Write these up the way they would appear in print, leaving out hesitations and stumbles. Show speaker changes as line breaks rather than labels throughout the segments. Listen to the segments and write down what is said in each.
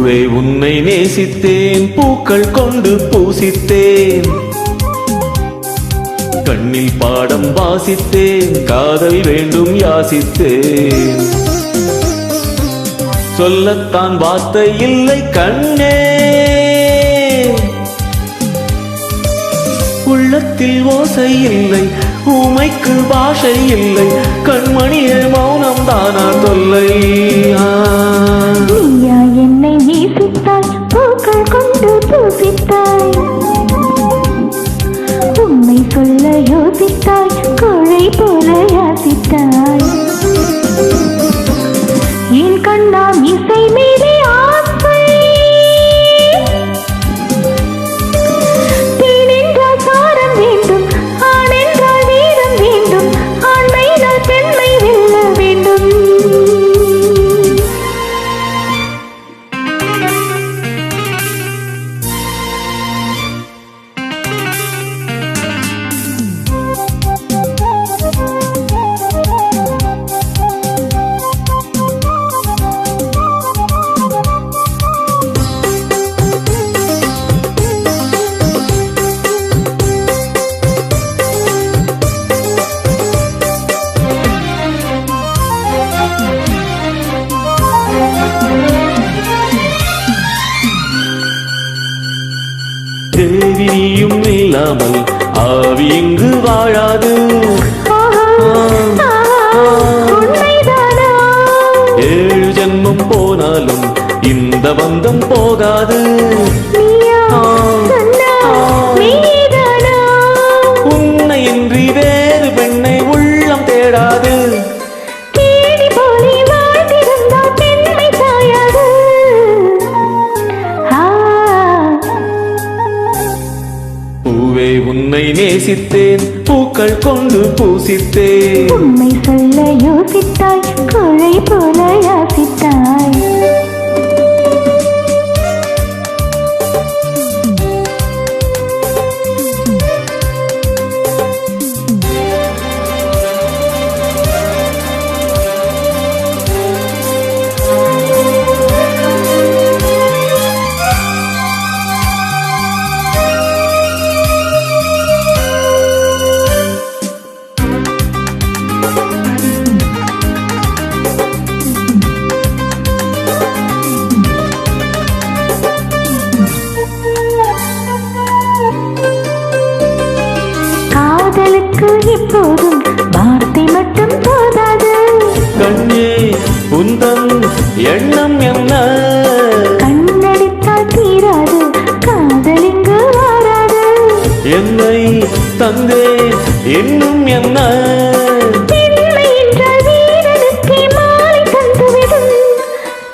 பூவே உன்னை நேசித்தேன், பூக்கள் கொண்டு பூசித்தேன், கண்ணில் பாடம் வாசித்தேன், காதல் வேண்டும் யாசித்தேன். சொல்லத்தான் வார்த்தை இல்லை கண்ணே, உள்ளத்தில் ஓசை இல்லை, ஊமைக்கு பாஷை இல்லை, கண்மணியே மௌனம் தானா தொல்லை.
நீயா என்னை நேசித்தாய், பூக்கள் கொண்டு பூசித்தாய், உண்மை சொல்ல யோசித்தாய், கோழை போல யாசித்தாய். என் கண்ணாம் இசை மீதே ஆசை, தேன் என்றால் சாரம் வேண்டும், ஆண் என்றால் வீரம் வேண்டும், ஆண்மையினால் பெண்மை வெல்ல வேண்டும்.
தேவி நீயும் இல்லாமல் ஆவி எங்கு வாழாது, ஏழு ஜென்மம் போனாலும் இந்த பந்தம் போகாது. உன்னை இன்றி வேறு பெண்ணை உள்ளம் தேடாது. பூவே உன்னை நேசித்தேன், பூக்கள் கொண்டு பூசித்தேன்,
உண்மை சொல்ல யோசித்தாய், கோழை போல யாசித்தாய். காதலுக்கு இப்போதும் வார்த்தை மட்டும் போதாது.
கண்ணே உந்தன் எண்ணம் என்ன?
கண்ணடித்தால் தீராது, காதல் இங்கு வாராது.
என்னை தந்தேன் இன்னும் என்ன?
பெண்மை என்றால் வீரனுக்கே மாலை தந்துவிடும்,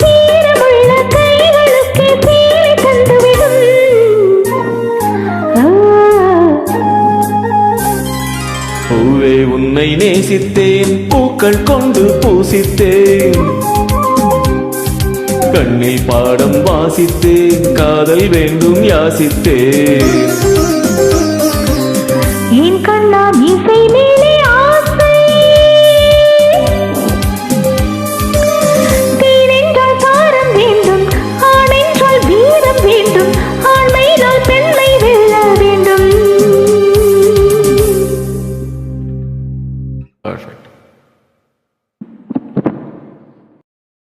தீரமுள்ள கைகளுக்கே சேலை தந்துவிடும்.
பூவே உன்னை நேசித்தேன், பூக்கள் கொண்டு பூசித்தேன், கண்ணில் பாடம் வாசித்தேன், காதல் வேண்டும் யாசித்தேன்.